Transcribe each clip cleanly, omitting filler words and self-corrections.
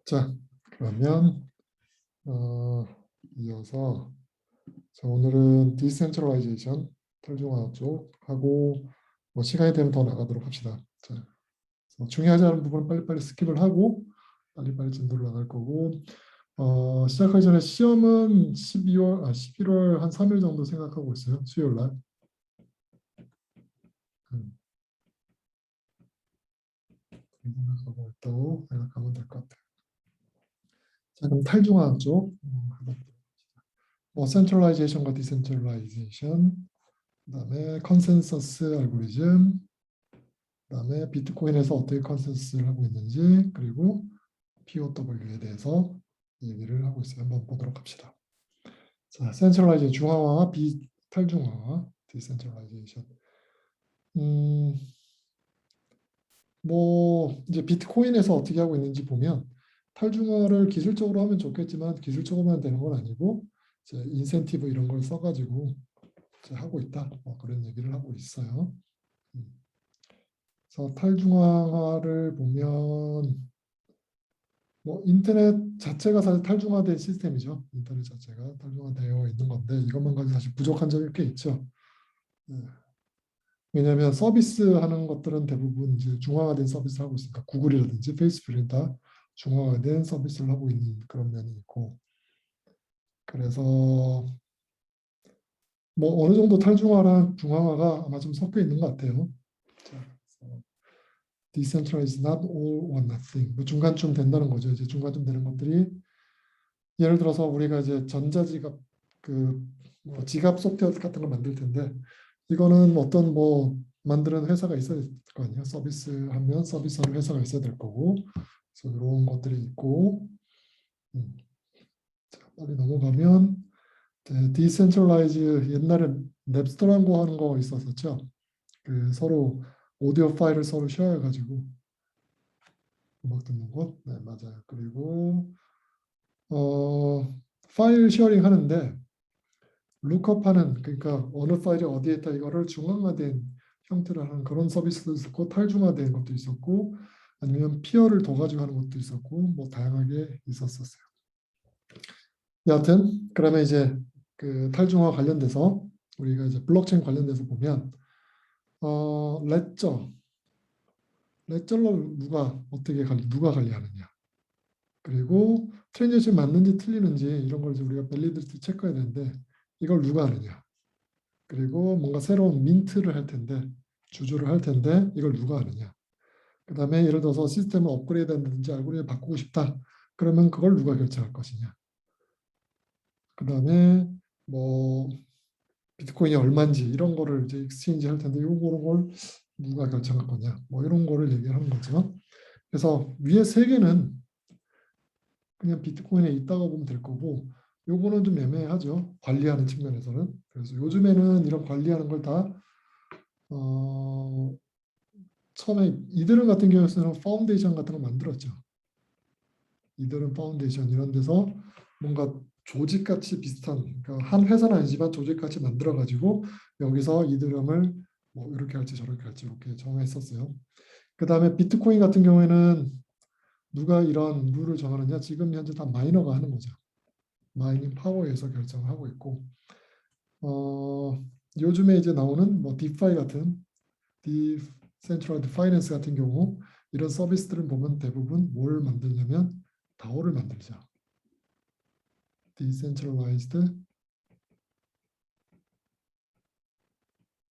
자, 그러면 이어서 자, 오늘은 디센트럴라이제이션 탈중화 쪽 하고 시간이 되면 더 나가도록 합시다. 자, 중요하지 않은 부분은 빨리빨리 스킵을 하고 빨리빨리 진도를 나갈 거고 시작하기 전에 시험은 11월 한 3일 정도 생각하고 있어요. 수요일 날. 생각하고 있다고 생각하면 될 것 같아요. 자, 그럼 탈중화 쪽 센트럴라이제이션과 디센트럴라이제이션, 그다음에 컨센서스 알고리즘, 그다음에 비트코인에서 어떻게 컨센서스를 하고 있는지, 그리고 POW에 대해서 얘기를 하고 있어요. 한번 보도록 합시다. 자, 센트럴라이제이션 중앙화와 비탈중화와 디센트럴라이제이션. 이제 비트코인에서 어떻게 하고 있는지 보면 탈중화를 기술적으로 하면 좋겠지만 기술적으로만 되는 건 아니고 이제 인센티브 이런 걸 써가지고 이제 하고 있다. 그런 얘기를 하고 있어요. 그래서 탈중화를 보면 인터넷 자체가 사실 탈중화된 시스템이죠. 인터넷 자체가 탈중화되어 있는 건데 이것만 가지고 사실 부족한 점이 꽤 있죠. 네. 왜냐하면 서비스하는 것들은 대부분 이제 중화화된 서비스를 하고 있으니까 구글이라든지 페이스북이 다 중화화된 서비스를 하고 있는 그런 면이 있고, 그래서 어느 정도 탈중화랑 중화화가 아마 좀 섞여 있는 것 같아요. 자, decentralized not all or nothing. 중간쯤 된다는 거죠. 이제 중간쯤 되는 것들이 예를 들어서 우리가 이제 전자지갑 지갑 소프트웨어 같은 걸 만들 텐데 이거는 어떤 만드는 회사가 있어야 될 거 아니에요. 서비스하면 서비스하는 회사가 있어야 될 거고, 그래서 이런 것들이 있고, 자, 빨리 넘어가면 디센트럴라이즈 옛날에 냅스터라는 거 하는 거 있었었죠. 서로 오디오 파일을 서로 쉐어해가지고 음악 듣는 거, 네 맞아요. 그리고 파일 쉐어링 하는데 룩업하는, 그러니까 어느 파일이 어디에 있다 이거를 중앙화된 형태로 하는 그런 서비스도 있었고, 탈중화된 것도 있었고, 아니면 피어를 둬가지고 하는 것도 있었고, 다양하게 있었어요. 여하튼 그러면 이제 탈중화 관련돼서 우리가 이제 블록체인 관련돼서 보면 레저를 누가 관리하느냐, 그리고 트랜지션 맞는지 틀리는지 이런 걸 이제 우리가 밸리디티 체크해야 되는데 이걸 누가 하느냐, 그리고 뭔가 새로운 민트를 할 텐데 주주를 할 텐데 이걸 누가 하느냐, 그 다음에 예를 들어서 시스템을 업그레이드 한다든지 알고리즘 바꾸고 싶다 그러면 그걸 누가 결정할 것이냐, 그 다음에 비트코인이 얼마인지 이런 거를 이제 익스체인지 할 텐데 이런 걸 누가 결정할 거냐, 이런 거를 얘기하는 거죠. 그래서 위에 세 개는 그냥 비트코인에 있다고 보면 될 거고, 요거는 좀 애매하죠. 관리하는 측면에서는. 그래서 요즘에는 이런 관리하는 걸 다 처음에 이더리움 같은 경우에는 파운데이션 같은 거 만들었죠. 이더리움 파운데이션 이런 데서 뭔가 조직같이 비슷한, 그러니까 한 회사는 아니지만 조직같이 만들어가지고 여기서 이더리움을 이렇게 할지 저렇게 할지 이렇게 정했었어요. 그 다음에 비트코인 같은 경우에는 누가 이런 룰을 정하느냐, 지금 현재 다 마이너가 하는 거죠. 마이닝 파워에서 결정을 하고 있고, 요즘에 이제 나오는 디파이 같은 디센트럴라이즈드 파이낸스 같은 경우 이런 서비스들을 보면 대부분 뭘 만들냐면 다오를 만들죠. Decentralized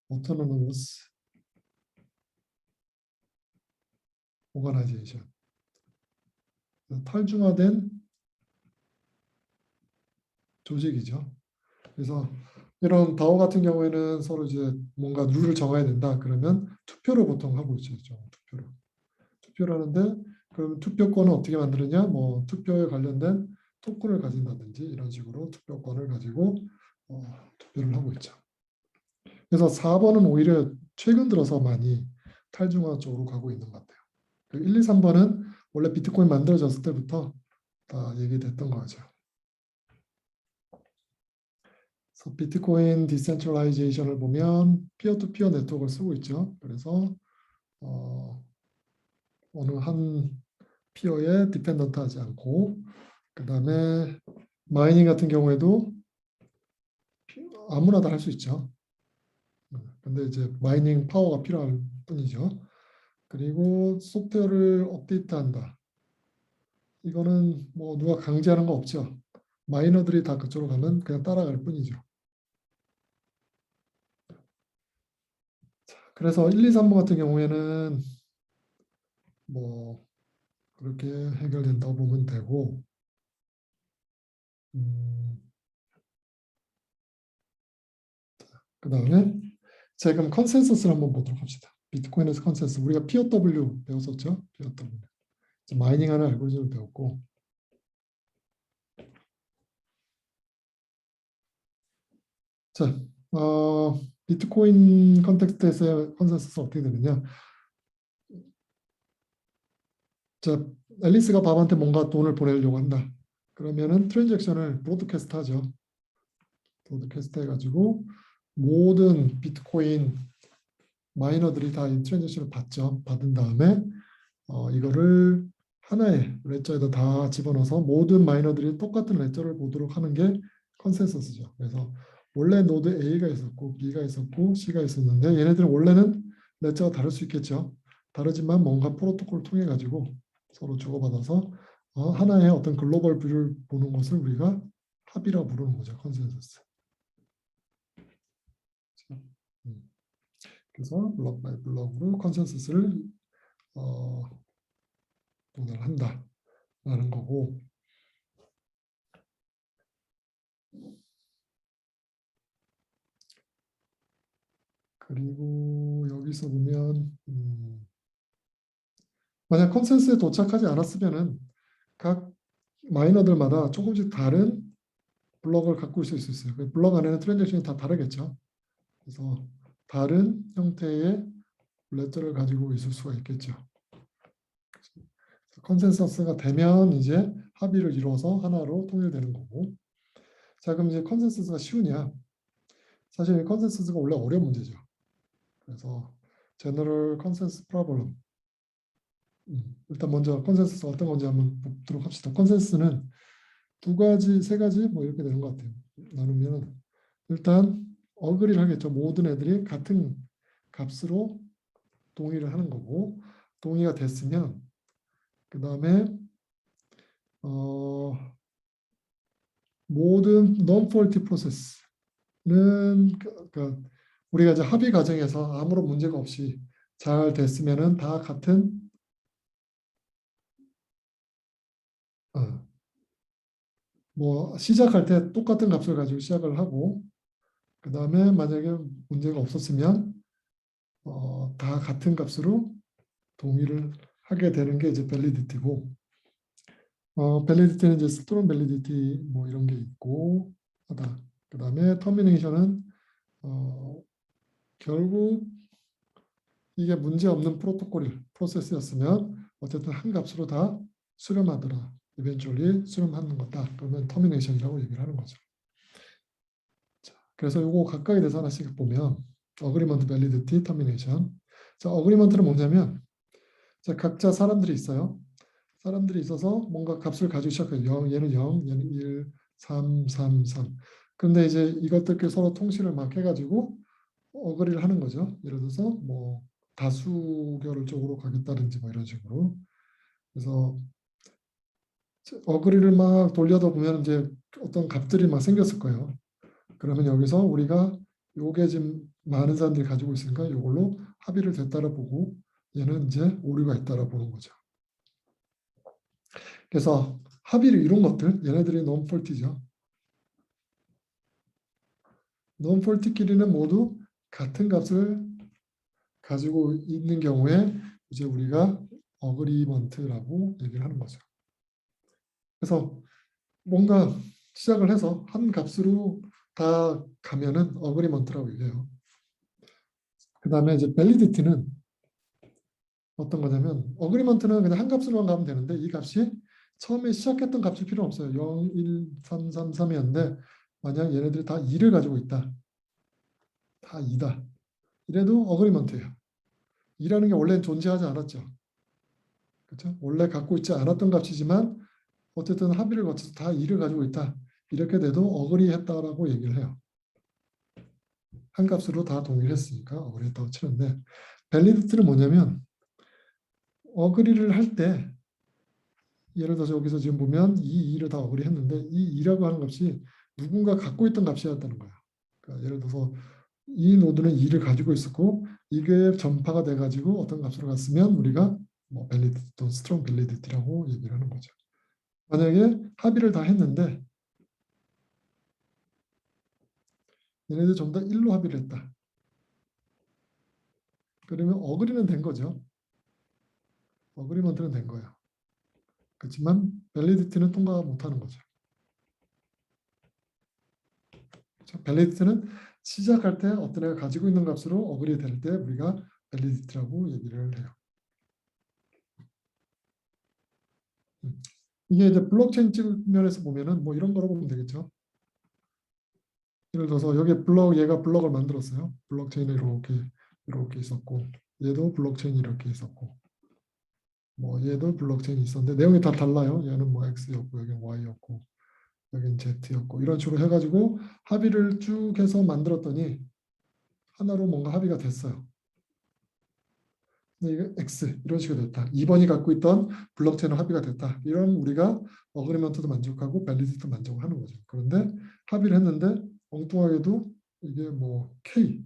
Autonomous Organization. 탈중화된 조직이죠. 그래서 이런 다오 같은 경우에는 서로 이제 뭔가 룰을 정해야 된다 그러면 투표로 보통 하고 있죠. 투표를 하는데, 그럼 투표권은 어떻게 만드느냐, 투표에 관련된 토큰을 가진다든지 이런 식으로 투표권을 가지고 투표를 하고 있죠. 그래서 4번은 오히려 최근 들어서 많이 탈중화 쪽으로 가고 있는 것 같아요. 1, 2, 3번은 원래 비트코인 만들어졌을 때부터 다 얘기됐던 거죠. 그래서 비트코인 디센트럴라이제이션을 보면 피어투피어 네트워크를 쓰고 있죠. 그래서 어느 한 퓨어에 디펜던트 하지 않고, 그 다음에 마이닝 같은 경우에도 아무나 다 할 수 있죠. 근데 이제 마이닝 파워가 필요할 뿐이죠. 그리고 소프트웨어를 업데이트한다. 이거는 뭐 누가 강제하는 거 없죠. 마이너들이 다 그쪽으로 가면 그냥 따라갈 뿐이죠. 그래서 1, 2, 3번 같은 경우에는 뭐 그렇게 해결된다고 보면 되고, 그 다음에 지금 컨센서스를 한번 보도록 합시다. 비트코인에서 컨센서스, 우리가 POW 배웠었죠. POW. 마이닝하는 알고리즘을 배웠고, 자, 비트코인 컨텍스트에서의 컨센서스는 어떻게 되느냐? 자, 앨리스가 밥한테 뭔가 돈을 보내려고 한다. 그러면은 트랜잭션을 브로드캐스트 하죠. 브로드캐스트 해가지고 모든 비트코인 마이너들이 다 이 트랜잭션을 받죠. 받은 다음에 이거를 하나의 레저에다 다 집어넣어서 모든 마이너들이 똑같은 레저를 보도록 하는 게 컨센서스죠. 그래서 원래 노드 A가 있었고 B가 있었고 C가 있었는데 얘네들은 원래는 레저가 다를 수 있겠죠. 다르지만 뭔가 프로토콜을 통해 가지고 서로 주고받아서 하나의 어떤 글로벌 뷰를 보는 것을 우리가 합의라고 부르는 거죠. 컨센서스. 그래서 블록 바이 블록으로 컨센서스를 도달한다라는 거고, 그리고 여기서 보면 만약 컨센서스에 도착하지 않았으면은 각 마이너들마다 조금씩 다른 블록을 갖고 있을 수 있어요. 그 블록 안에는 트랜잭션이 다 다르겠죠. 그래서 다른 형태의 레터를 가지고 있을 수가 있겠죠. 컨센서스가 되면 이제 합의를 이루어서 하나로 통일되는 거고. 자, 그럼 이제 컨센서스가 쉬우냐? 사실 컨센서스가 원래 어려운 문제죠. 그래서 General Consensus Problem. 일단 먼저 컨센서스 어떤 건지 한번 보도록 합시다. 컨센서스는 두 가지, 세 가지 뭐 이렇게 되는 것 같아요. 나누면 일단 어그리를 하겠죠. 모든 애들이 같은 값으로 동의를 하는 거고, 동의가 됐으면 그 다음에 모든 non-faulty process는 우리가 이제 합의 과정에서 아무런 문제가 없이 잘 됐으면은 다 같은 뭐 시작할 때 똑같은 값을 가지고 시작을 하고, 그 다음에 만약에 문제가 없었으면 다 같은 값으로 동의를 하게 되는 게 이제 밸리디티고, 밸리디티는 이제 스트롱 밸리디티 뭐 이런 게 있고 하다. 그 다음에 터미네이션은 결국 이게 문제 없는 프로세스였으면 어쨌든 한 값으로 다 수렴하더라. eventually 수렴하는 거다. 그러면 터미네이션이라고 얘기를 하는 거죠. 자, 그래서 요거 각각에 대해서 하나씩 보면 어그리먼트, 밸리디티, 터미네이션. 자, 어그리먼트는 뭐냐면 자, 각자 사람들이 있어요. 사람들이 있어서 뭔가 값을 가지고 시작해요. 0, 얘는 0, 얘는 1, 3, 3, 3. 근데 이제 이것들끼리 서로 통신을 막 해가지고 어그리를 하는 거죠. 예를 들어서 뭐 다수결을 쪽으로 가겠다든지 뭐 이런 식으로. 그래서 어그리를 막 돌려다 보면 이제 어떤 값들이 막 생겼을 거예요. 그러면 여기서 우리가 요게 지금 많은 사람들이 가지고 있으니까 이걸로 합의를 됐다라 보고 얘는 이제 오류가 있다라 보는 거죠. 그래서 합의를 이룬 것들 얘네들이 논폴티죠. 논폴티끼리는 모두 같은 값을 가지고 있는 경우에 이제 우리가 어그리먼트라고 얘기를 하는 거죠. 그래서 뭔가 시작을 해서 한 값으로 다 가면은 어그리먼트라고 얘기해요. 그 다음에 이제 밸리디티는 어떤 거냐면 어그리먼트는 그냥 한 값으로만 가면 되는데 이 값이 처음에 시작했던 값이 필요 없어요. 0, 1, 3, 3, 3이었는데 만약 얘네들이 다 2를 가지고 있다. 다 2다. 이래도 어그리먼트예요. 2라는 게 원래는 존재하지 않았죠. 그렇죠? 원래 갖고 있지 않았던 값이지만 어쨌든 합의를 거쳐서 다 2를 가지고 있다. 이렇게 돼도 어그리했다라고 얘기를 해요. 한 값으로 다 동의를 했으니까 어그리했다고 치는데 밸리디티는 뭐냐면 어그리를 할 때 예를 들어서 여기서 지금 보면 이 2를 다 어그리했는데 이 2라고 하는 값이 누군가 갖고 있던 값이었다는 거야. 그러니까 예를 들어서 이 노드는 2를 가지고 있었고 이게 전파가 돼가지고 어떤 값으로 갔으면 우리가 뭐 밸리디티 또는 스트롱 밸리디티라고 얘기를 하는 거죠. 만약에 합의를 다 했는데 얘네들 전부 다 1로 합의를 했다. 그러면 어그리는 된 거죠. 어그리먼트는 된 거예요. 그렇지만 밸리디티는 통과 못하는 거죠. 밸리디티는 시작할 때 어떤 애가 가지고 있는 값으로 어그리 될 때 우리가 밸리디티라고 얘기를 해요. 이게 이제 블록체인 측면에서 보면은 뭐 이런 거라고 보면 되겠죠. 예를 들어서 여기 얘가 블록을 만들었어요. 블록체인이 이렇게 있었고 얘도 블록체인이 이렇게 있었고 뭐 얘도 블록체인이 있었는데 내용이 다 달라요. 얘는 뭐 X였고 여기는 Y였고 여기는 Z였고 이런 식으로 해가지고 합의를 쭉 해서 만들었더니 하나로 뭔가 합의가 됐어요. 근데 이게 X 이런 식으로 됐다. 2번이 갖고 있던 블록체인은 합의가 됐다. 이런 우리가 어그리먼트도 만족하고 밸리디티도 만족을 하는 거죠. 그런데 합의를 했는데 엉뚱하게도 이게 뭐 K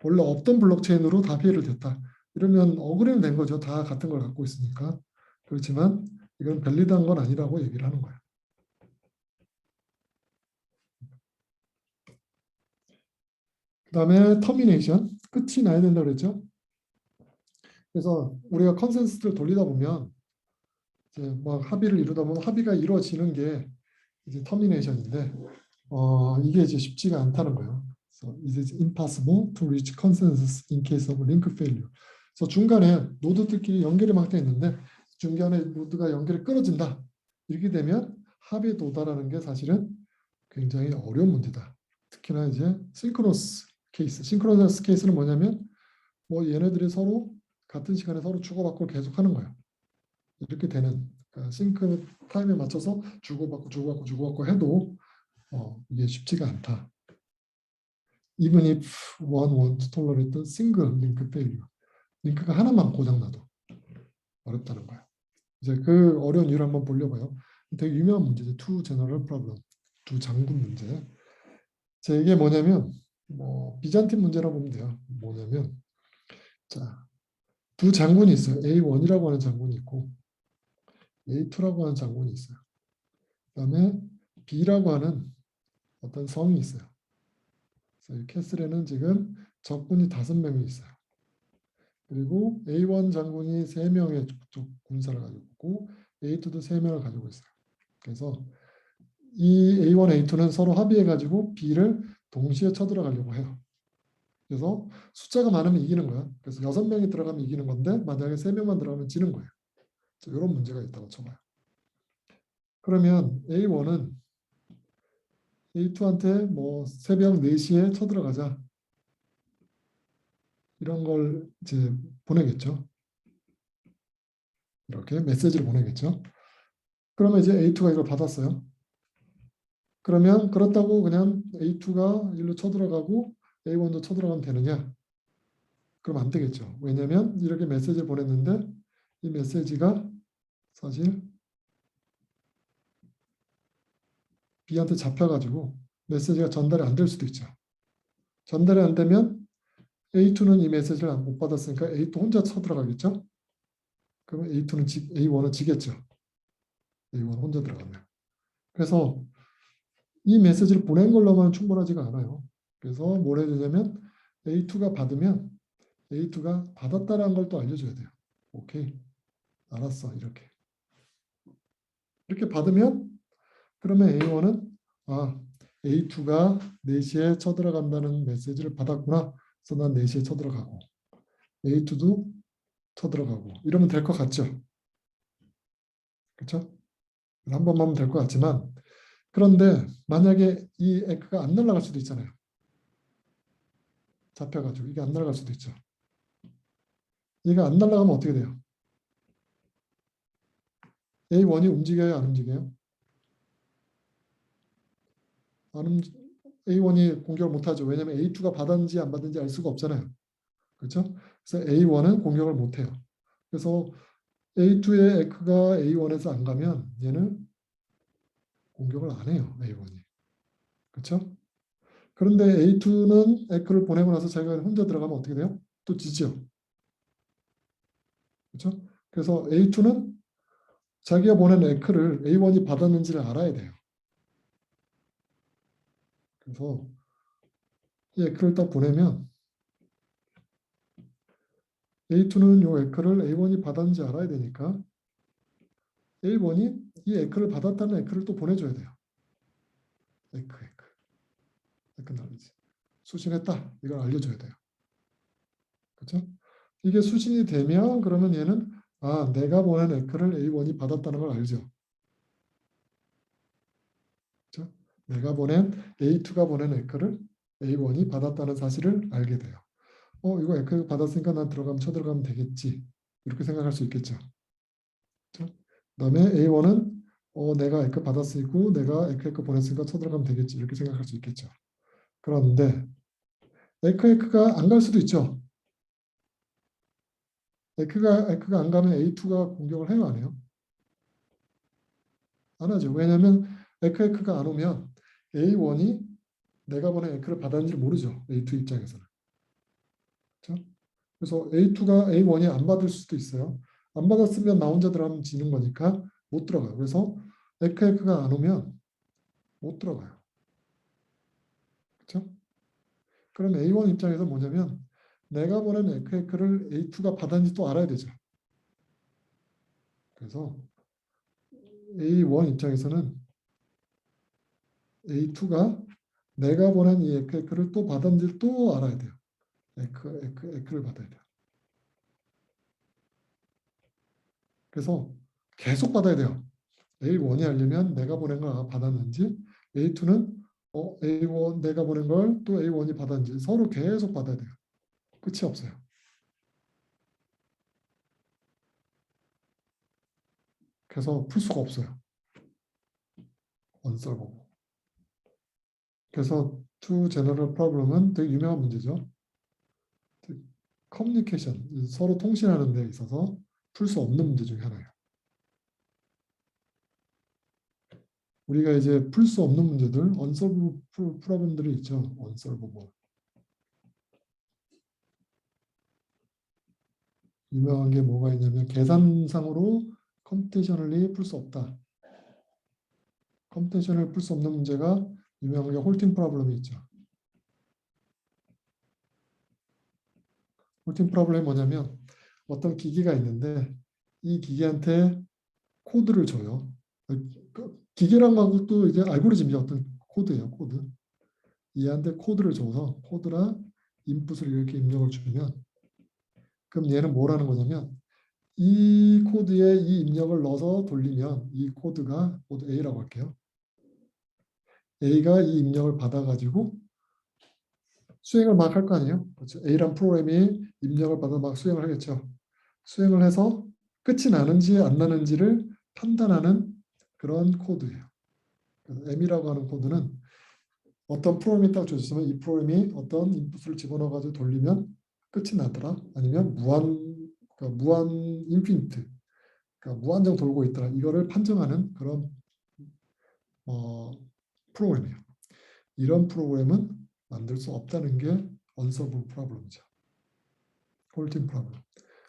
원래 없던 블록체인으로 다 합의를 됐다. 이러면 어그리는 된 거죠. 다 같은 걸 갖고 있으니까. 그렇지만 이건 밸리드한 건 아니라고 얘기를 하는 거예요. 그다음에 터미네이션 끝이 나야 된다고 그랬죠. 그래서 우리가 컨센서스를 돌리다 보면 이제 막 합의를 이루다 보면 합의가 이루어지는 게 이제 터미네이션인데 이게 이제 쉽지가 않다는 거예요. So it is impossible to reach consensus in case of link failure. 그래서 중간에 노드들끼리 연결이 막 돼 있는데 중간에 노드가 연결이 끊어진다. 이렇게 되면 합의에 도달하는 게 사실은 굉장히 어려운 문제다. 특히나 이제 싱크로너스 케이스. 싱크로너스 케이스는 뭐냐면 뭐 얘네들이 서로 같은 시간에 서로 주고받고 계속하는 거예요. 이렇게 되는 그러니까 싱크 타임에 맞춰서 주고받고 해도 이게 쉽지가 않다. Even if one want to tolerate a single link failure. 링크가 하나만 고장나도 어렵다는 거야. 이제 그 어려운 이유를 한번 보려고요. 되게 유명한 문제죠. Two general problem. 두 장군 문제. 자, 이게 뭐냐면 뭐 비잔틴 문제라고 보면 돼요. 뭐냐면 자, 두 장군이 있어요. A1이라고 하는 장군이 있고 A2라고 하는 장군이 있어요. 그다음에 B라고 하는 어떤 성이 있어요. 그래서 이 캐슬에는 지금 적군이 5명이 있어요. 그리고 A1 장군이 3명의 군사를 가지고 있고 A2도 3명을 가지고 있어요. 그래서 이 A1, A2는 서로 합의해가지고 B를 동시에 쳐들어가려고 해요. 그래서 숫자가 많으면 이기는 거야. 그래서 6명이 들어가면 이기는 건데 만약에 3명만 들어가면 지는 거예요. 이런 문제가 있다고 쳐봐요. 그러면 A1은 A2한테 뭐 새벽 4시에 쳐들어가자. 이런 걸 이제 보내겠죠. 이렇게 메시지를 보내겠죠. 그러면 이제 A2가 이걸 받았어요. 그러면 그렇다고 그냥 A2가 일로 쳐들어가고 A1도 쳐들어가면 되느냐? 그럼 안 되겠죠. 왜냐하면 이렇게 메시지를 보냈는데 이 메시지가 사실 B한테 잡혀가지고 메시지가 전달이 안 될 수도 있죠. 전달이 안 되면 A2는 이 메시지를 못 받았으니까 A2 혼자 쳐들어가겠죠. 그러면 A1은 지겠죠. A1 혼자 들어가면. 그래서 이 메시지를 보낸 걸로만 충분하지가 않아요. 그래서 뭘 해야 되냐면 A2가 받으면 A2가 받았다라는 걸 또 알려줘야 돼요. 오케이, 알았어. 이렇게 받으면 그러면 A1은 A2가 4시에 쳐들어간다는 메시지를 받았구나. 그래서 난 4시에 쳐들어가고 A2도 쳐들어가고 이러면 될 것 같죠? 그렇죠? 한 번만 하면 될 것 같지만 그런데 만약에 이 에크가 안 날아갈 수도 있잖아요. 잡혀가지고 이게 안 날아갈 수도 있죠. 얘가 안 날아가면 어떻게 돼요? A1이 움직여요, 안 움직여요? 안 움직, A1이 공격을 못하죠. 왜냐하면 A2가 받았는지 안 받았는지 알 수가 없잖아요. 그렇죠? 그래서 A1은 공격을 못해요. 그래서 A2의 에크가 A1에서 안 가면 얘는 공격을 안 해요. A1이. 그렇죠? 그런데 A2는 에크를 보내고 나서 자기가 혼자 들어가면 어떻게 돼요? 또 지죠. 그렇죠? 그래서 A2는 자기가 보낸 에크를 A1이 받았는지를 알아야 돼요. 그래서 이 에크를 딱 보내면 A2는 이 에크를 A1이 받았는지 알아야 되니까 A1이 이 에크를 받았다는 에크를 또 보내줘야 돼요. 에크 나머지 수신했다. 이걸 알려줘야 돼요. 그렇죠? 이게 수신이 되면 그러면 얘는 아 내가 보낸 에크를 A1이 받았다는 걸 알죠. 그렇죠? 내가 보낸 A2가 보낸 에크를 A1이 받았다는 사실을 알게 돼요. 이거 에크 받았으니까 난 들어가면 쳐들어가면 되겠지. 이렇게 생각할 수 있겠죠. 그렇죠? 그다음에 A1은 내가 에크 받았으니까 내가 에크 보냈으니까 쳐들어가면 되겠지. 이렇게 생각할 수 있겠죠. 그런데 에크가 안 갈 수도 있죠. 에크가 안 가면 A2가 공격을 해요, 안 해요? 안 하죠. 왜냐하면 에크가 안 오면 A1이 내가 보낸 에크를 받았는지 모르죠. A2 입장에서는. 그렇죠? 그래서 A2가 A1이 안 받을 수도 있어요. 안 받았으면 나 혼자 들어가면 지는 거니까 못 들어가요. 그래서 에크가 안 오면 못 들어가요. 그렇죠? 그럼 A1 입장에서 뭐냐면 내가 보낸 에크를 A2가 받았는지 또 알아야 되죠. 그래서 A1 입장에서는 A2가 내가 보낸 이 에크를 또 받았는지 또 알아야 돼요. 에크를 받아야 돼요. 그래서 계속 받아야 돼요. A1이 하려면 내가 보낸 걸 받았는지, A2는 A1 내가 보낸 걸 또 A1이 받았는지 서로 계속 받아야 돼요. 끝이 없어요. 그래서 풀 수가 없어요. unsolvable. 그래서 two general problem은 되게 유명한 문제죠. 커뮤니케이션, 서로 통신하는 데 있어서 풀 수 없는 문제 중에 하나예요. 우리가 이제 풀 수 없는 문제들, unsolvable problem들이 있죠. unsolvable. 유명한 게 뭐가 있냐면 계산상으로 컴퓨테이셔널리 풀 수 없다. 컴퓨테이셔널 풀 수 없는 문제가 유명하게 홀팅 프로블럼이 있죠. 홀팅 프로블럼이 뭐냐면 어떤 기기가 있는데 이 기계한테 코드를 줘요. 기계란 것도 이제 알고리즘이 어떤 코드예요. 코드. 얘한테 코드를 줘서 코드랑 인풋을 이렇게 입력을 주면 그럼 얘는 뭐라는 거냐면 이 코드에 이 입력을 넣어서 돌리면 이 코드가 코드 A라고 할게요. A가 이 입력을 받아가지고 수행을 막 할 거 아니에요. 그렇죠? A란 프로그램이 입력을 받아 막 수행을 하겠죠. 수행을 해서 끝이 나는지 안 나는지를 판단하는 그런 코드예요. M이라고 하는 코드는 어떤 프로그램이 딱 줘있으면 이 프로그램이 어떤 인풋을 집어넣어가지고 돌리면 끝이 나더라. 아니면 무한 인피니트, 그러니까 무한정 돌고 있더라. 이거를 판정하는 그런 프로그램이에요. 이런 프로그램은 만들 수 없다는 게 unsolvable problem이죠. 홀팅 프로블럼.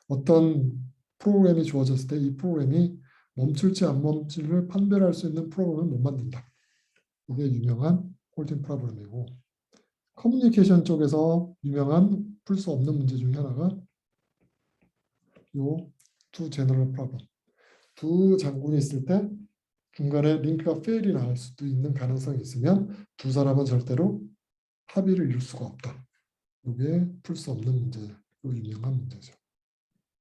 어떤 프로그램이 주어졌을 때 이 프로그램이 멈출지 안 멈출지를 판별할 수 있는 프로그램을 못 만든다. 이게 유명한 홀팅 프로블럼이고 커뮤니케이션 쪽에서 유명한 풀 수 없는 문제 중에 하나가 요 두 제너럴 프로블럼. 두 장군이 있을 때 중간에 링크가 페일이 날 수도 있는 가능성이 있으면 두 사람은 절대로 합의를 이룰 수가 없다. 이게 풀 수 없는 문제로 유명한 문제죠.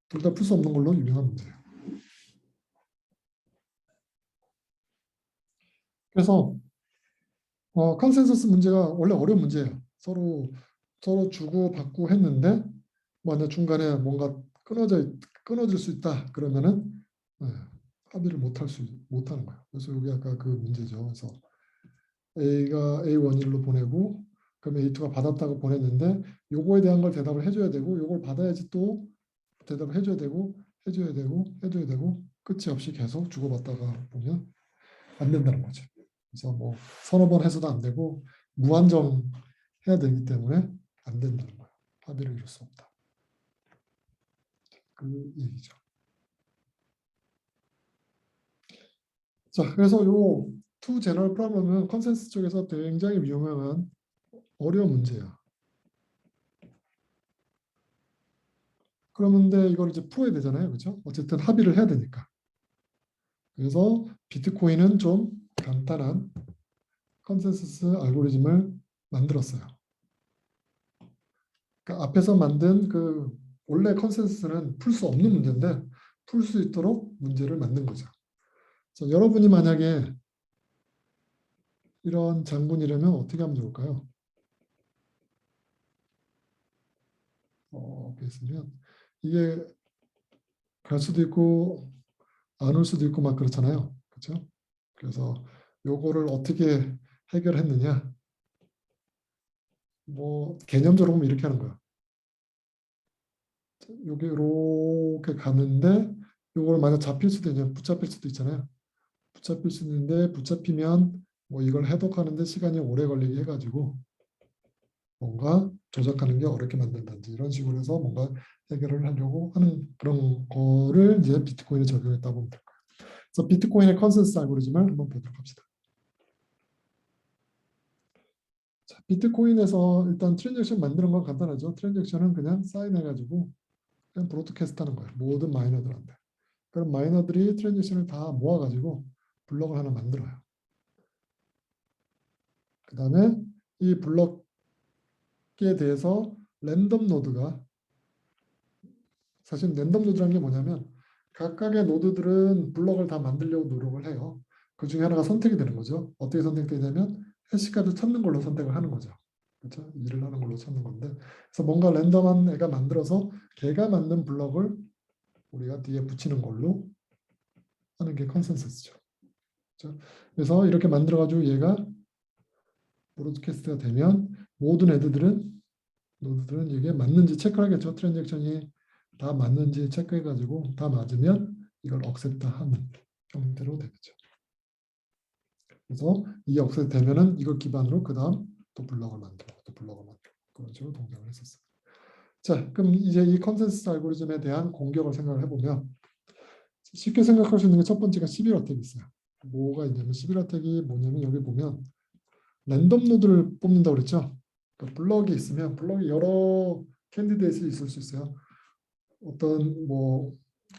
둘 다 풀 수 없는 걸로 유명한 문제예요. 그래서 컨센서스 문제가 원래 어려운 문제예요. 서로 주고 받고 했는데 만약 중간에 뭔가 끊어질 수 있다 그러면은 합의를 못하는 거예요. 그래서 여기 아까 그 문제죠. 그래서 A가 A11로 보내고 그럼 A2가 받았다고 보냈는데 요거에 대한 걸 대답을 해줘야 되고 요걸 받아야지 또 대답을 해줘야 되고 해줘야 되고 끝이 없이 계속 주고받다가 보면 안 된다는 거죠. 그래서 뭐 서너 번 해서도 안 되고 무한정 해야 되기 때문에 안 된다는 거예요. 합의를 이룰 수 없다. 그 얘기죠. 자, 그래서 요 투 제너럴 프로블럼은 컨센서스 쪽에서 굉장히 유명한 어려운 문제야. 그러는데 이걸 이제 풀어야 되잖아요, 그렇죠? 어쨌든 합의를 해야 되니까. 그래서 비트코인은 좀 간단한 컨센서스 알고리즘을 만들었어요. 그러니까 앞에서 만든 그 원래 컨센서스는 풀 수 없는 문제인데 풀 수 있도록 문제를 만든 거죠. 그래서 여러분이 만약에 이런 장군이라면 어떻게 하면 좋을까요? 그랬으면 이게 갈 수도 있고 안 올 수도 있고 막 그렇잖아요. 그렇죠? 그래서 요거를 어떻게 해결했느냐? 뭐 개념적으로 보면 이렇게 하는 거야. 여기 이렇게 가는데 요걸 만약 잡힐 수도 있냐 붙잡힐 수도 있잖아요. 붙잡힐 수 있는데 붙잡히면 뭐 이걸 해독하는데 시간이 오래 걸리게 해가지고 뭔가 조작하는 게 어렵게 만든다든지 이런 식으로 해서 뭔가 해결을 하려고 하는 그런 거를 이제 비트코인에 적용했다고 보면 될 거예요. 그래서 비트코인의 컨센서스 알고리즘을 한번 보도록 합시다. 자, 비트코인에서 일단 트랜잭션 만드는 건 간단하죠. 트랜잭션은 그냥 사인해가지고 그냥 브로드캐스트 하는 거예요. 모든 마이너들한테. 그럼 마이너들이 트랜잭션을 다 모아가지고 블록을 하나 만들어요. 그 다음에 이 블록에 대해서 랜덤 노드가 사실 랜덤 노드라는 게 뭐냐면 각각의 노드들은 블록을 다 만들려고 노력을 해요. 그 중에 하나가 선택이 되는 거죠. 어떻게 선택되냐면 해시카드 찾는 걸로 선택을 하는 거죠. 그렇죠? 일을 하는 걸로 찾는 건데 그래서 뭔가 랜덤한 애가 만들어서 걔가 만든 블록을 우리가 뒤에 붙이는 걸로 하는 게 컨센서스죠. 그렇죠? 그래서 이렇게 만들어 가지고 얘가 브로드캐스트가 되면 모든 노드들은 이게 맞는지 체크를 하겠죠. 트랜잭션이 다 맞는지 체크해 가지고 다 맞으면 이걸 억셉트 하는 형태로 되겠죠. 그래서 이 억셉트 되면은 이걸 기반으로 그 다음 또 블록을 만들고 또 블록을 만들고 그런 식으로 동작을 했었어요. 자, 그럼 이제 이 컨센서스 알고리즘에 대한 공격을 생각을 해보면 쉽게 생각할 수 있는 게 첫 번째가 11어택이 있어요. 뭐가 있냐면 11어택이 뭐냐면 여기 보면 랜덤 노드를 뽑는다고 그랬죠. 그러니까 블럭이 있으면 블럭이 여러 캔디데이트가 있을 수 있어요. 어떤 뭐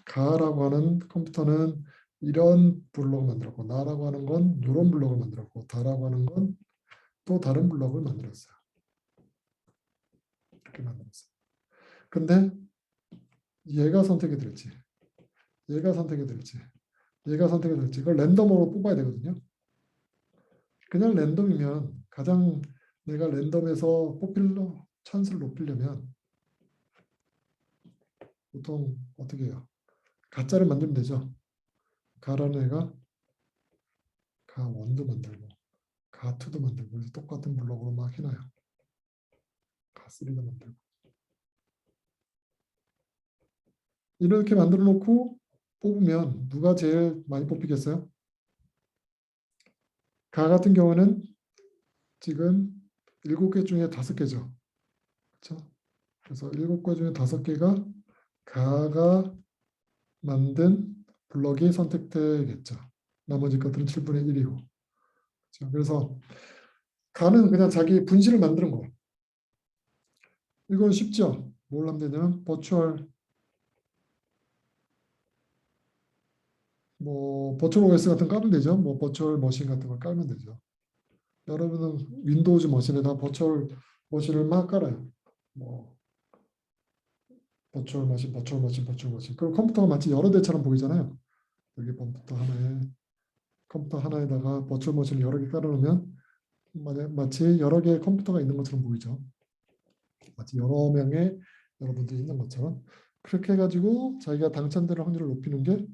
가라고 하는 컴퓨터는 이런 블록을 만들었고 나라고 하는 건 이런 블록을 만들었고 다라고 하는 건 또 다른 블록을 만들었어요. 이렇게 만들었어요. 근데 얘가 선택이 될지 얘가 선택이 될지 얘가 선택이 될지 이걸 랜덤으로 뽑아야 되거든요. 그냥 랜덤이면 가장 내가 랜덤에서 뽑힐 찬스를 높이려면 보통 어떻게 해요? 가짜를 만들면 되죠. 가라는 애가 가1도 만들고 가2도 만들고 그래서 똑같은 블록으로 막 해놔요. 가3도 만들고 이렇게 만들어 놓고 뽑으면 누가 제일 많이 뽑히겠어요? 가 같은 경우는 지금 7개 중에 5개죠. 그렇죠? 그래서 7개 중에 5개가 가가 만든 블럭이 선택되겠죠. 나머지 것들은 7분의 1이고. 그렇죠? 그래서 가는 그냥 자기 분실을 만드는 거. 이건 쉽죠. 뭘 하면 되냐면 버추얼 버추얼 OS 같은 거 깔면 되죠. 뭐 버추얼 머신 같은 걸 깔면 되죠. 여러분은 윈도우즈 머신에다 버추얼 머신을 막 깔아요. 뭐 버추얼 머신, 버추얼 머신, 버추얼 머신. 그럼 컴퓨터가 마치 여러 대처럼 보이잖아요. 여기 컴퓨터 하나에다가 버추얼 머신을 여러 개 깔아놓으면 마치 여러 개의 컴퓨터가 있는 것처럼 보이죠. 마치 여러 명의 여러분들이 있는 것처럼 그렇게 해가지고 자기가 당첨되는 확률을 높이는 게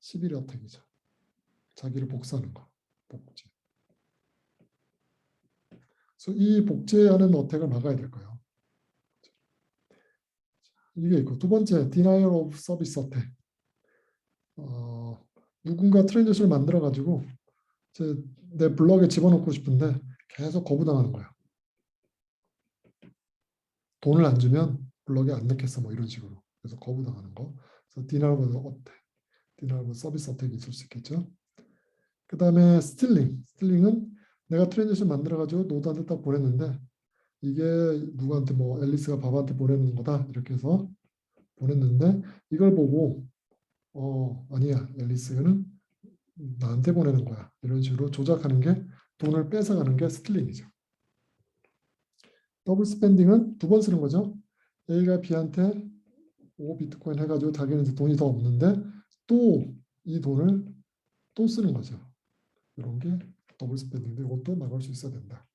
11의 어택이죠. 자기를 복사하는 거. 복제. 그래서 이 복제하는 어택을 막아야 될 거예요. 이게 있고 두 번째 denial of service attack. 누군가 트랜지션을 만들어 가지고 내 블럭에 집어넣고 싶은데 계속 거부당하는 거야. 돈을 안 주면 블럭에 안 넣겠어 뭐 이런 식으로. 그래서 거부당하는 거. 그래서 denial of attack, denial of service attack이 있을 수 있겠죠. 그 다음에 스틸링은 내가 트랜지션 만들어 가지고 노드한테 딱 보냈는데 이게 누구한테 뭐 앨리스가 바바한테 보내는 거다 이렇게 해서 보냈는데 이걸 보고 아니야 앨리스는 나한테 보내는 거야 이런 식으로 조작하는 게 돈을 뺏어가는 게 스틸링이죠. 더블 스펜딩은 두 번 쓰는 거죠. A가 B한테 5 비트코인 해가지고 자기는 이제 돈이 더 없는데 또 이 돈을 또 쓰는 거죠. 이런 게 더블 스펜딩인데 이것도 막을 수 있어야 된다.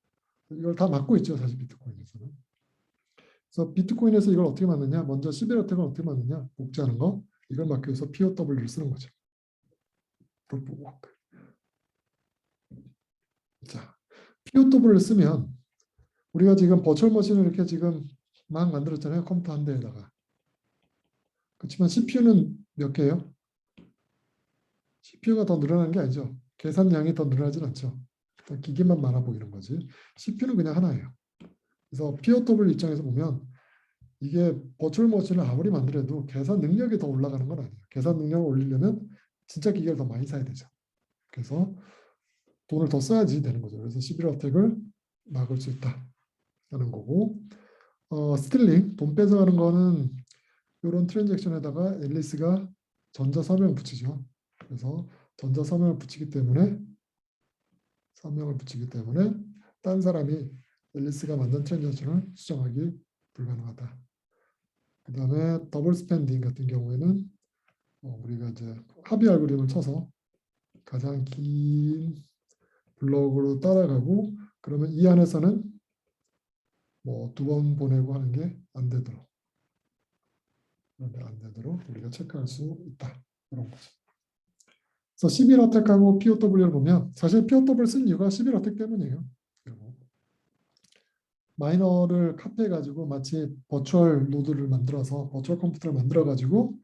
이걸 다 막고 있죠 사실 비트코인에서는. 그래서 비트코인에서 이걸 어떻게 막느냐? 먼저 11 어택을 어떻게 막느냐? 복제하는 거. 이걸 막기 위해서 POW를 쓰는 거죠. 프로프 워크. 자, POW를 쓰면 우리가 지금 버추얼 머신을 이렇게 지금 막 만들었잖아요. 컴퓨터 한 대에다가. 그렇지만 CPU는 몇 개예요? CPU가 더 늘어나는 게 아니죠. 계산량이 더 늘어나진 않죠. 기계만 많아 보이는 거지. CPU는 그냥 하나예요. 그래서 POW 입장에서 보면 이게 버추얼 머신을 아무리 만들어도 계산 능력이 더 올라가는 건 아니에요. 계산 능력을 올리려면 진짜 기계를 더 많이 사야 되죠. 그래서 돈을 더 써야지 되는 거죠. 그래서 11 어택을 막을 수 있다 하는 거고, 스틸링, 돈 뺏어가는 거는 이런 트랜잭션에다가 앨리스가 전자 서명을 붙이죠. 그래서 전자 서명을 붙이기 때문에 딴 사람이 앨리스가 만든 트랜잭션을 수정하기 불가능하다. 그 다음에 더블 스펜딩 같은 경우에는 우리가 이제 합의 알고리즘을 쳐서 가장 긴 블록으로 따라가고 그러면 이 안에서는 뭐 두 번 보내고 하는 게 안 되도록 우리가 체크할 수 있다. 그런 거죠. 그래서 11 어택하고 POW를 보면 사실 POW를 쓴 이유가 11 어택 때문이에요. 그리고 마이너를 카피해가지고 마치 버추얼 노드를 만들어서 버추얼 컴퓨터를 만들어가지고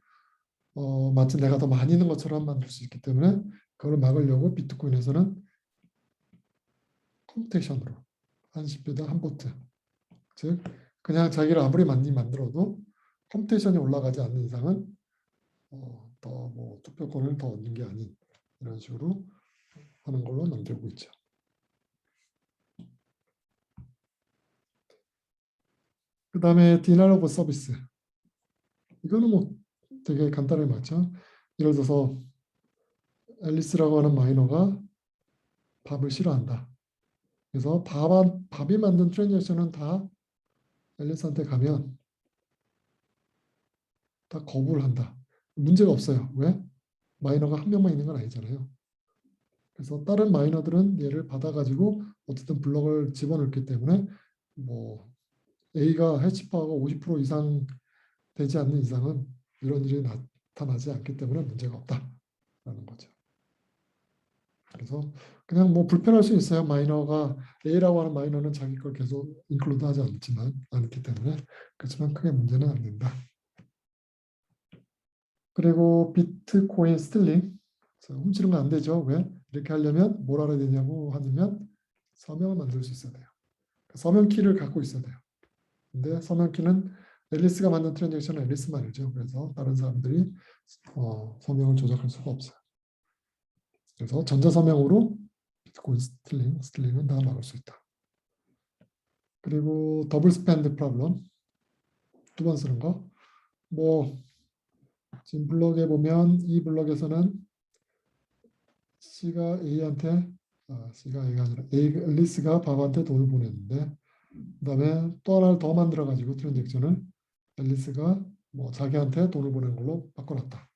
마치 내가 더 많이 있는 것처럼 만들 수 있기 때문에 그걸 막으려고 비트코인에서는 컴퓨테이션으로 한 CPU당 한 포트 즉 그냥 자기를 아무리 많이 만들어도 컴퓨테이션이 올라가지 않는 이상은 더 뭐 투표권을 더 얻는 게 아닌 이런 식으로 하는 걸로 만들고 있죠. 그 다음에 denial of service. 이거는 뭐 되게 간단하게 맞죠. 예를 들어서 앨리스라고 하는 마이너가 밥을 싫어한다. 그래서 밥이 만든 트랜잭션은 다 앨리스한테 가면 다 거부를 한다. 문제가 없어요. 왜? 마이너가 한 명만 있는 건 아니잖아요. 그래서 다른 마이너들은 얘를 받아가지고 어쨌든 블럭을 집어넣기 때문에 뭐 A가 해치파워가 50% 이상 되지 않는 이상은 이런 일이 나타나지 않기 때문에 문제가 없다라는 거죠. 그래서 그냥 뭐 불편할 수 있어요. 마이너가 A라고 하는 마이너는 자기 걸 계속 인클루드하지 않기 때문에 그렇지만 크게 문제는 안 된다. 그리고 비트코인 스틸링 훔치는 건 안 되죠. 왜? 이렇게 하려면 뭘 알아야 되냐고 하면 서명을 만들 수 있어야 돼요. 서명 키를 갖고 있어야 돼요. 근데 서명 키는 앨리스가 만든 트랜잭션은 앨리스만 알죠. 그래서 다른 사람들이 서명을 조작할 수가 없어요. 그래서 전자 서명으로 비트코인 스틸링은 다 막을 수 있다. 그리고 더블 스펜드 프로블럼 두 번 쓰는 거. 뭐 지금 블록에 보면 이 블록에서는 C가 A한테 C가 A가 아니라 앨리스가 바바한테 돈을 보냈는데 그다음에 또 하나를 더 만들어 가지고 트랜잭션을 앨리스가 뭐 자기한테 돈을 보내는 걸로 바꿔놨다.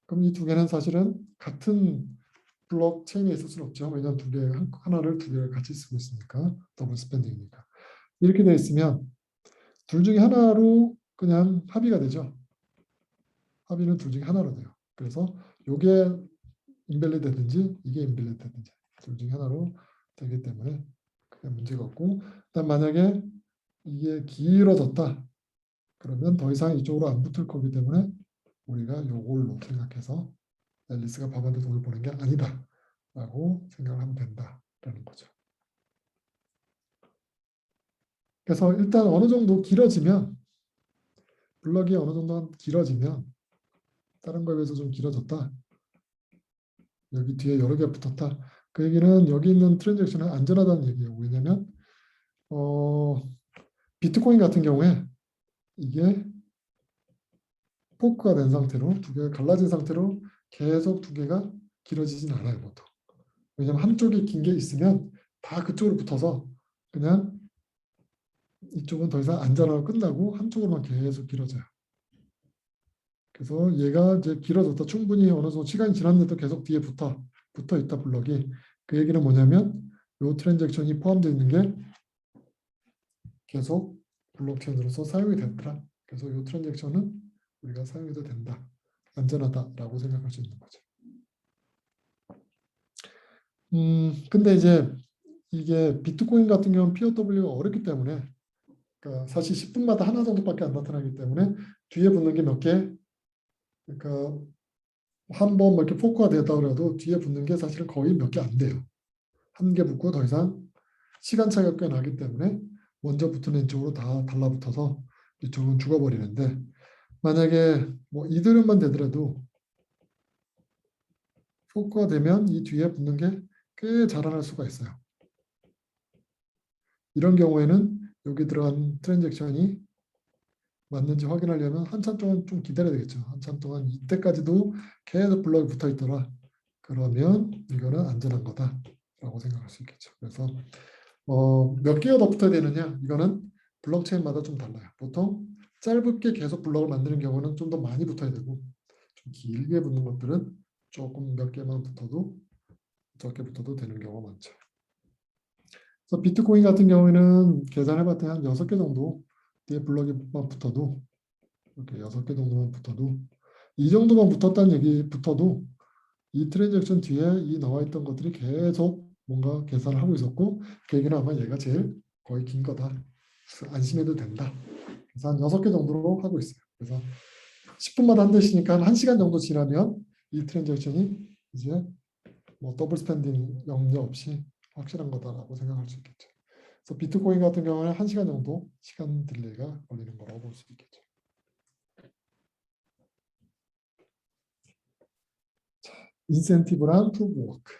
그럼 이 두 개는 사실은 같은 블록체인에 있을 수는 없죠. 왜냐하면 하나를 두 개를 같이 쓰고 있으니까 더블 스펜딩이니까. 이렇게 되어 있으면 둘 중에 하나로 그냥 합의가 되죠. 합의는 둘 중에 하나로 돼요. 그래서 이게 인밸리드 되든지 이게 인밸리드 되든지 둘 중에 하나로 되기 때문에 크게 문제가 없고, 일단 만약에 이게 길어졌다 그러면 더 이상 이쪽으로 안 붙을 거기 때문에 우리가 이걸로 생각해서 앨리스가 밥한테 돈을 버는 게 아니다 라고 생각을 하면 된다라는 거죠. 그래서 일단 어느 정도 길어지면, 블럭이 어느 정도 길어지면, 다른 거에 비해서 좀 길어졌다, 여기 뒤에 여러 개 붙었다, 그 얘기는 여기 있는 트랜잭션은 안전하다는 얘기예요. 왜냐하면 비트코인 같은 경우에 이게 포크가 된 상태로 두 개가 갈라진 상태로 계속 두 개가 길어지진 않아요, 보통. 왜냐하면 한쪽이 긴 게 있으면 다 그쪽으로 붙어서 그냥 이쪽은 더 이상 안전하고 끝나고 한쪽으로만 계속 길어져요. 그래서 얘가 이제 길어졌다, 충분히 어느 정도 시간이 지났는데도 계속 뒤에 붙어 있다 블럭이. 그 얘기는 뭐냐면 이 트랜잭션이 포함되어 있는 게 계속 블록체인으로서 사용이 됐더라. 그래서 이 트랜잭션은 우리가 사용해도 된다, 안전하다라고 생각할 수 있는 거죠. 근데 이제 이게 비트코인 같은 경우는 POW가 어렵기 때문에, 그러니까 사실 10분마다 하나 정도밖에 안 나타나기 때문에 뒤에 붙는 게 몇 개, 그러니까 한 번 이렇게 포크가 되었다 그래도 뒤에 붙는 게 사실은 거의 몇 개 안 돼요. 한 개 붙고 더 이상 시간 차이가 꽤 나기 때문에 먼저 붙은 이쪽으로 다 달라붙어서 이쪽은 죽어버리는데, 만약에 뭐 이드름만 되더라도 포크가 되면 이 뒤에 붙는 게 꽤 자라날 수가 있어요. 이런 경우에는 여기 들어간 트랜잭션이 맞는지 확인하려면 한참 동안 좀 기다려야 되겠죠. 한참 동안 이때까지도 계속 블럭이 붙어 있더라, 그러면 이거는 안전한 거다라고 생각할 수 있겠죠. 그래서 몇 개가 더 붙어야 되느냐, 이거는 블록체인마다 좀 달라요. 보통 짧게 계속 블럭을 만드는 경우는 좀 더 많이 붙어야 되고, 좀 길게 붙는 것들은 조금 몇 개만 붙어도, 적게 붙어도 되는 경우가 많죠. 그래서 비트코인 같은 경우에는 계산해봤더니 한 6개 정도 뒤에 블럭이만 붙어도, 이렇게 6개 정도만 붙어도, 이 정도만 붙었다는 얘기, 붙어도 이 트랜잭션 뒤에 이 나와 있던 것들이 계속 뭔가 계산을 하고 있었고, 그 얘기는 아마 얘가 제일 거의 긴 거다, 그래서 안심해도 된다. 그래서 한 6개 정도로 하고 있어요. 그래서 10분마다 한 대씩이니까 한 1시간 정도 지나면 이 트랜잭션이 이제 뭐 더블 스pen딩 염려 없이 확실한 거다라고 생각할 수 있겠죠. 그래서 비트코인 같은 경우는 1시간 정도 시간 딜레이가 걸리는 거라고 볼 수 있겠죠. 인센티브랑 프루브 워크.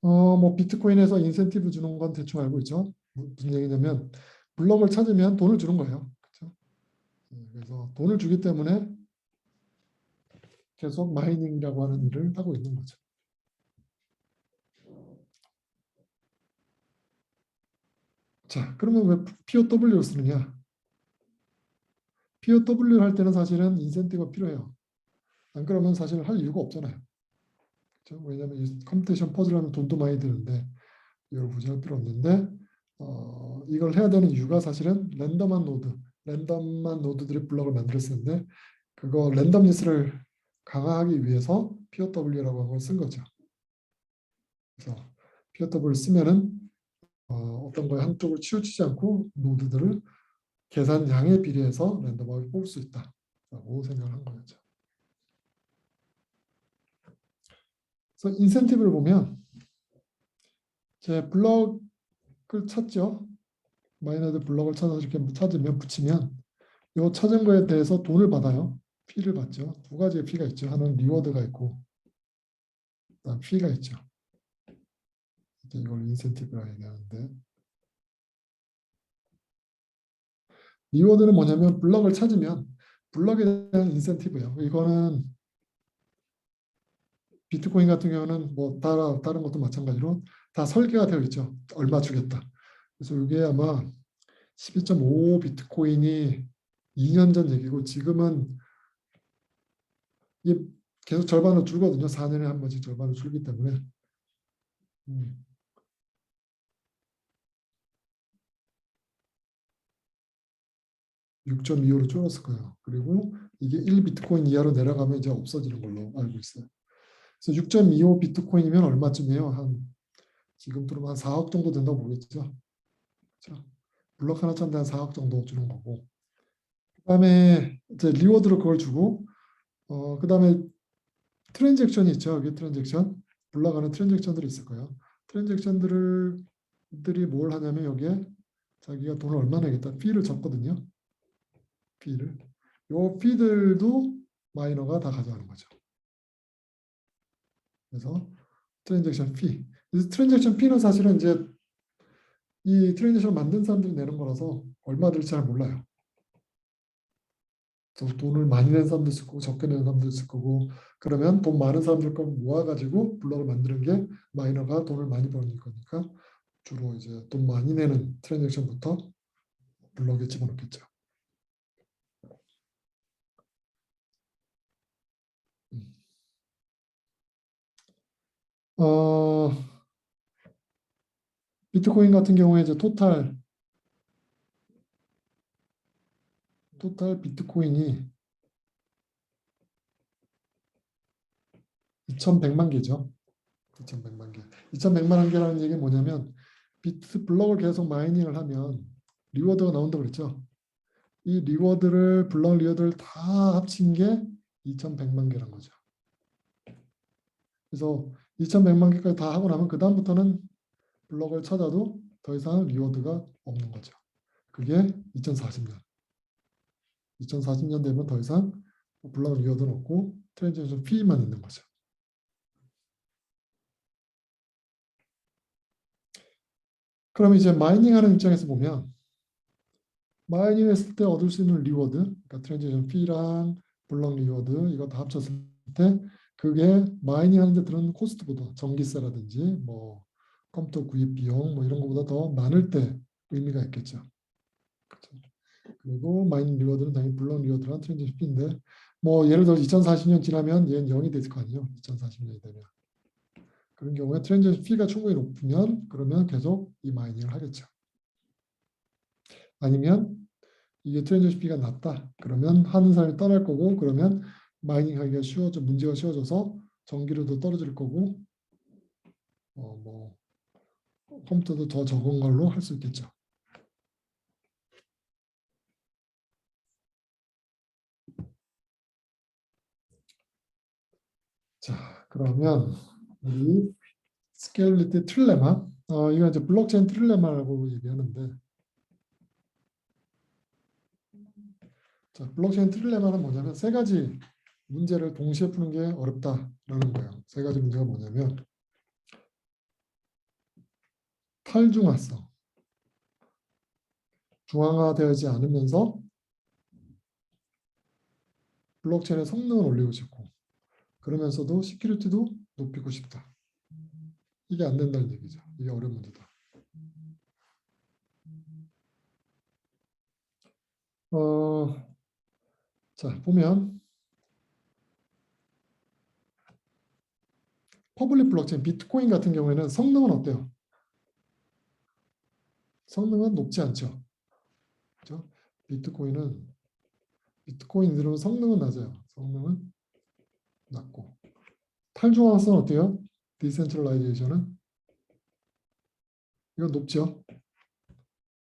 뭐 비트코인에서 인센티브 주는 건 대충 알고 있죠. 무슨 얘기냐면 블럭을 찾으면 돈을 주는 거예요. 그렇죠? 그래서 돈을 주기 때문에 계속 마이닝이라고 하는 일을 하고 있는 거죠. 자, 그러면 왜 POW를 쓰느냐? POW를 할 때는 사실은 인센티브가 필요해요. 안 그러면 사실 할 이유가 없잖아요. 그렇죠? 왜냐하면 이 컴퓨테이션 퍼즐 하면 돈도 많이 드는데 이걸 굳이 할 필요 없는데, 이걸 해야 되는 이유가 사실은 랜덤한 노드들이 블럭을 만들었었는데, 그거 랜덤니스를 강화하기 위해서 POW라고 하는 걸 쓴 거죠. 그래서 POW를 쓰면은 어떤 거에 한쪽을 치우치지 않고 노드들을 계산량에 비례해서 랜덤하게 뽑을 수 있다라고 생각을 한 거죠. 그래서 인센티브를 보면 제 블럭을 찾죠. 마이너드 블럭을 찾아서 이렇게 찾으면 붙이면 이 찾은 거에 대해서 돈을 받아요. 피를 받죠. 두 가지의 피가 있죠. 하나는 리워드가 있고 그다음 피가 있죠. 이걸 인센티브라 얘기하는데, 리워드는 뭐냐면 블럭을 찾으면 블럭에 대한 인센티브예요. 이거는 비트코인 같은 경우는 뭐 다른 것도 마찬가지로 다 설계가 되어 있죠. 얼마 주겠다. 그래서 이게 아마 12.5 비트코인이 2년 전 얘기고, 지금은 이게 계속 절반으로 줄거든요. 4년에 한 번씩 절반으로 줄기 때문에. 6.25로 줄었을 거예요. 그리고 이게 1비트코인 이하로 내려가면 이제 없어지는 걸로 알고 있어요. 그래서 6.25 비트코인이면 얼마쯤이에요? 한 지금 들으면 한 4억 정도 된다고 보겠죠. 그렇죠? 블록 하나 짠데 한 4억 정도 주는 거고. 그다음에 이제 리워드로 그걸 주고 그다음에 트랜잭션이 있죠. 여기 트랜잭션 불러가는 트랜잭션들이 있을 거예요. 트랜잭션들이 뭘 하냐면 여기에 자기가 돈을 얼마 내겠다 피를 적거든요. 피를. 요 피들도 마이너가 다 가져가는 거죠. 그래서 트랜잭션 피. 트랜잭션 피는 사실은 이제 이 트랜잭션을 만든 사람들이 내는 거라서 얼마 들지 잘 몰라요. 돈을 많이 낸 사람도 있을 거고 적게 낸 사람도 있을 거고 그러면 돈 많은 사람들 거 모아가지고 블록을 만드는 게 마이너가 돈을 많이 버는 거니까 주로 이제 돈 많이 내는 트랜잭션부터 블록에 집어넣겠죠. 어, 비트코인 같은 경우에 이제 토탈 비트코인이 2,100만 개죠. 2,100만 개. 2,100만 개라는 얘기는 뭐냐면 블록을 계속 마이닝을 하면 리워드가 나온다고 그랬죠. 이 블록 리워드를 다 합친 게 2,100만 개란 거죠. 그래서 2,100만 개까지 다 하고 나면 그 다음부터는 블록을 찾아도 더 이상 리워드가 없는 거죠. 그게 2040년. 2040년 되면 더 이상 블록 리워드는 없고 트랜잭션 피만 있는 거죠. 그럼 이제 마이닝하는 입장에서 보면 마이닝했을 때 얻을 수 있는 리워드, 그러니까 트랜잭션 피랑 블록 리워드 이거 다 합쳤을 때 그게 마이닝하는 데 드는 코스트보다 전기세라든지 뭐 컴퓨터 구입 비용 뭐 이런 것보다 더 많을 때 의미가 있겠죠. 그렇죠? 그리고 마이닝 리워드는 당연히 블록 리워드랑 트랜잭션 피인데 뭐 예를 들어 2040년 지나면 얘는 0이 됐을 거 아니에요. 2040년이 되면. 그런 경우에 트랜잭션 피가 충분히 높으면 그러면 계속 이 마이닝을 하겠죠. 아니면 이게 트랜잭션 피가 낮다. 그러면 하는 사람이 떠날 거고 그러면 마이닝하기가 문제가 쉬워져서 전기료도 떨어질 거고 뭐 컴퓨터도 더 적은 걸로 할 수 있겠죠. 자, 그러면 우리 스케일리티 트릴레마 이건 이제 블록체인 트릴레마라고 얘기하는데 자, 블록체인 트릴레마는 뭐냐면 세 가지 문제를 동시에 푸는 게 어렵다라는 거예요. 세 가지 문제가 뭐냐면 탈중화성, 중앙화되지 않으면서 블록체인의 성능을 올리고 싶고 그러면서도 시큐리티도 높이고 싶다. 이게 안 된다는 얘기죠. 이게 어려운 문제다. 자, 보면 퍼블릭 블록체인, 비트코인 같은 경우에는 성능은 어때요? 성능은 높지 않죠. 그렇죠? 비트코인 들으면 성능은 낮아요. 성능은 낮고. 탈중앙성은 어때요? 디센트럴라이제이션은 이건 높죠.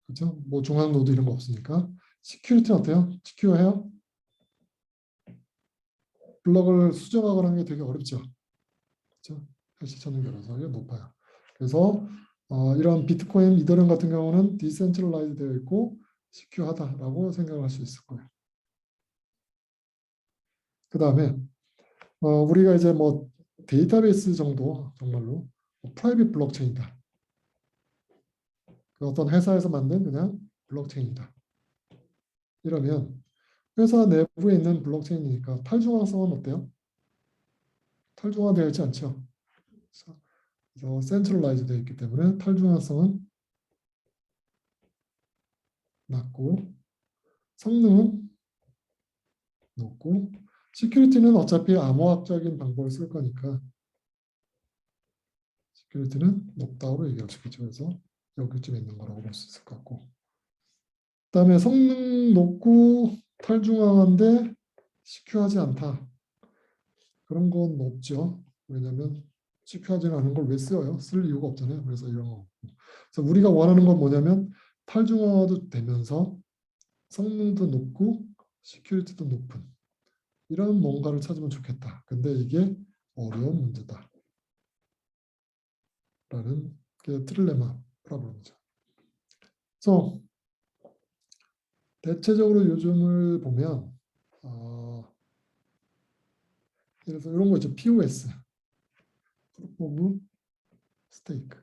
그렇죠? 뭐 중앙 노드 이런 거 없으니까. 시큐리티는 어때요? 시큐어해요? 블록을 수정하거나 하는 게 되게 어렵죠. 그렇죠? 해시 천연결여서 이게 높아요. 그래서 이런 비트코인, 이더리움 같은 경우는 디센트럴라이즈 되어 있고 시큐하다라고 생각할 수 있을 거예요. 그 다음에 우리가 이제 뭐 데이터베이스 정도 정말로 프라이빗 블록체인이다. 그 어떤 회사에서 만든 그냥 블록체인이다. 이러면 회사 내부에 있는 블록체인이니까 탈중앙성은 어때요? 탈중앙되어 있지 않죠. 그래서 센트럴라이즈 되어 있기 때문에 탈중앙성은 낮고 성능은 높고 시큐리티는 어차피 암호학적인 방법을 쓸 거니까 시큐리티는 높다고 얘기할 수 있겠죠. 그래서 여기쯤에 있는 거라고 볼 수 있을 것 같고 그다음에 성능 높고 탈중앙한데 시큐하지 않다. 그런 건 없죠. 왜냐하면 시큐하지 않은 걸 왜 써요? 쓸 이유가 없잖아요. 그래서 이런 거. 그래서 우리가 원하는 건 뭐냐면 탈중앙화도 되면서 성능도 높고 시큐리티도 높은 이런 뭔가를 찾으면 좋겠다. 근데 이게 어려운 문제다. 라는 게 트릴레마 프로블럼이죠. 그래서 대체적으로 요즘을 보면 예를 들어서 이런 거 있죠. POS, Proof of Stake.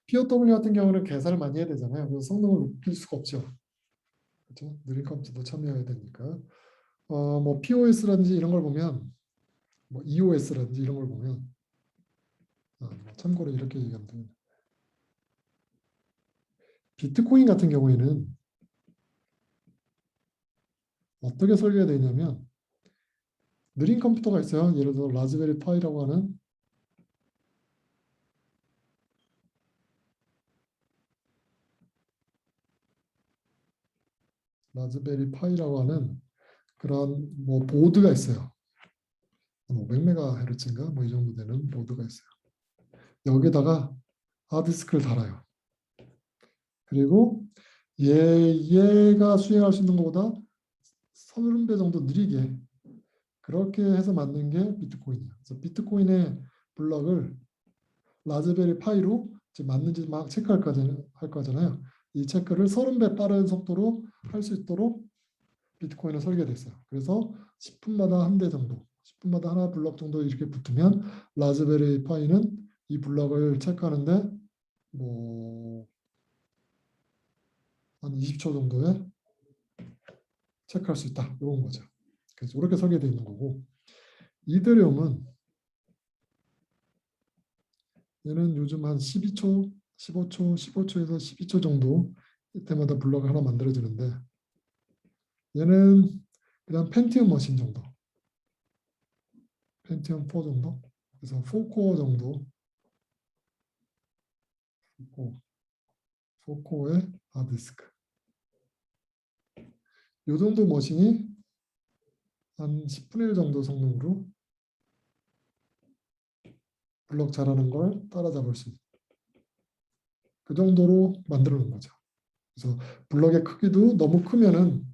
POW 같은 경우는 계산을 많이 해야 되잖아요. 그래서 성능을 높일 수가 없죠. 그렇죠? 느린 컴퓨터도 참여해야 되니까. 뭐 POS라든지 이런 걸 보면, 뭐 EOS라든지 이런 걸 보면, 뭐 참고로 이렇게 얘기하면 됩니다. 비트코인 같은 경우에는 어떻게 설계가 되냐면 느린 컴퓨터가 있어요. 예를 들어 라즈베리 파이라고 하는 그런 뭐 보드가 있어요. 500MHz인가 뭐 이 정도 되는 보드가 있어요. 여기다가 하드디스크를 달아요. 그리고 얘가 수행할 수 있는 것보다 30배 정도 느리게 그렇게 해서 만든 게 비트코인이에요. 그래서 비트코인의 블럭을 라즈베리 파이로 지금 맞는지 막 할 거잖아요. 이 체크를 30배 빠른 속도로 할 수 있도록 비트코인은 설계됐어요. 그래서 10분마다 한 대 정도, 10분마다 하나 블럭 정도 이렇게 붙으면 라즈베리 파이는 이 블럭을 체크하는데 뭐 한 20초 정도에 체크할 수 있다. 이런 거죠. 그래서 이렇게 설계되어 있는 거고 이더리움은 얘는 요즘 한 12초, 15초, 15초에서 12초 정도 이때마다 블럭을 하나 만들어지는데 얘는 그냥 펜티움 머신 정도, 펜티움 4 정도, 그래서 4코어 정도, 4코어의 하드디스크. 이 정도 머신이 한 10분의 1 정도 성능으로 블럭 잘하는 걸 따라잡을 수 있는 그 정도로 만들어 놓은 거죠. 그래서 블럭의 크기도 너무 크면은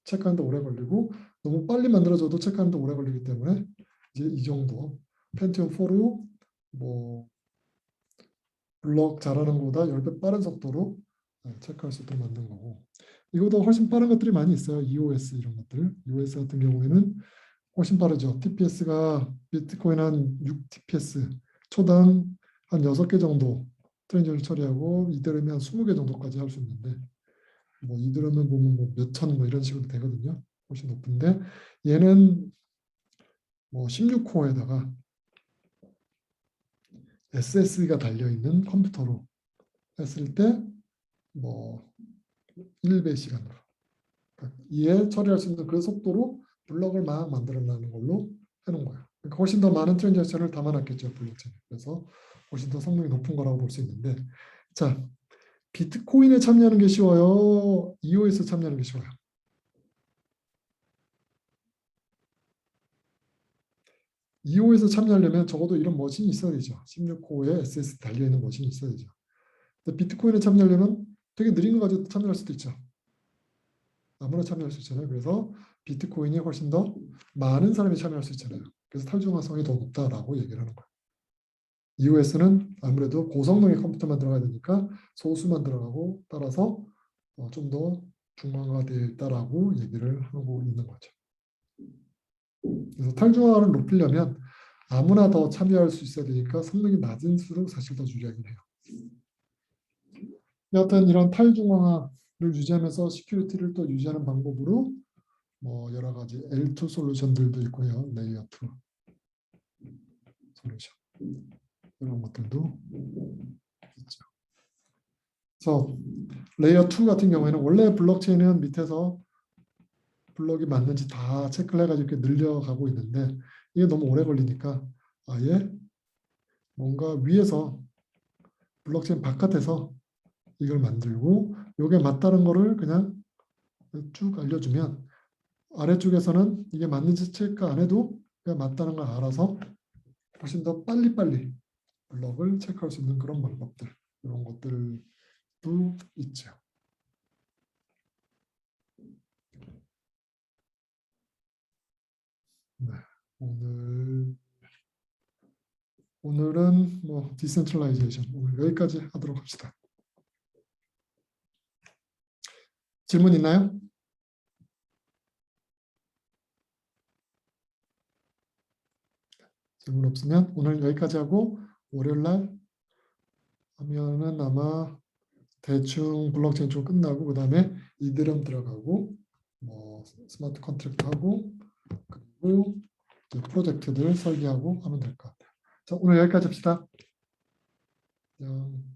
체크하는데 오래 걸리고 너무 빨리 만들어져도 체크하는데 오래 걸리기 때문에 이제 이 정도 펜티움 4로 뭐 블럭 잘하는 것보다 10배 빠른 속도로 체크할 수 있도록 만든 거고 이거보다 훨씬 빠른 것들이 많이 있어요. EOS 이런 것들. EOS 같은 경우에는 훨씬 빠르죠. TPS가 비트코인 한 6 TPS 초당 한 6개 정도 트랜잭션을 처리하고 이더리움이 한 20개 정도까지 할 수 있는데 뭐 이더리움은 보면 뭐 몇천 뭐 이런 식으로 되거든요. 훨씬 높은데 얘는 뭐 16코어에다가 SSD가 달려 있는 컴퓨터로 했을 때 뭐 1배 시간으로 이에 처리할 수 있는 그 속도로 블럭을 막 만들어내는 걸로 해놓은 거예요. 그러니까 훨씬 더 많은 트랜잭션을 담아놨겠죠, 블록체인. 그래서 훨씬 더 성능이 높은 거라고 볼 수 있는데, 자, 비트코인에 참여하는 게 쉬워요? EOS 참여하는 게 쉬워요? EOS 참여하려면 적어도 이런 머신이 있어야 되죠. 16코어에 SSD 달려있는 머신이 있어야 되죠. 근데 비트코인에 참여하려면 되게 느린 거 가지고 참여할 수도 있죠. 아무나 참여할 수 있잖아요. 그래서 비트코인이 훨씬 더 많은 사람이 참여할 수 있잖아요. 그래서 탈중앙성이 더 높다라고 얘기를 하는 거예요. EOS는 아무래도 고성능의 컴퓨터만 들어가야 되니까 소수만 들어가고 따라서 좀 더 중앙화되어 있다라고 얘기를 하고 있는 거죠. 그래서 탈중앙화를 높이려면 아무나 더 참여할 수 있어야 되니까 성능이 낮을수록 사실 더 유리하긴 해요. 여하튼 이런 탈중앙화를 유지하면서 시큐리티를 또 유지하는 방법으로 뭐 여러 가지 L2 솔루션들도 있고요. 레이어 2 솔루션 이런 것들도 있죠. 그래서 레이어 2 같은 경우에는 원래 블록체인은 밑에서 블록이 맞는지 다 체크를 해가지고 이렇게 늘려가고 있는데 이게 너무 오래 걸리니까 아예 뭔가 위에서 블록체인 바깥에서 이걸 만들고 요게 맞다는 거를 그냥 쭉 알려주면 아래쪽에서는 이게 맞는지 체크 안 해도 그냥 맞다는 걸 알아서 훨씬 더 빨리빨리 블럭을 체크할 수 있는 그런 방법들 이런 것들도 있죠. 네, 오늘은 뭐 디센트럴라이제이션 오늘 여기까지 하도록 합시다. 질문 있나요? 질문 없으면 오늘 여기까지 하고 월요일 날 하면은 아마 대충 블록체인 좀 끝나고 그다음에 이더리움 들어가고 뭐 스마트 컨트랙트 하고 그리고 이제 프로젝트들 설계하고 하면 될 것 같아요. 자, 오늘 여기까지 합시다. 안녕.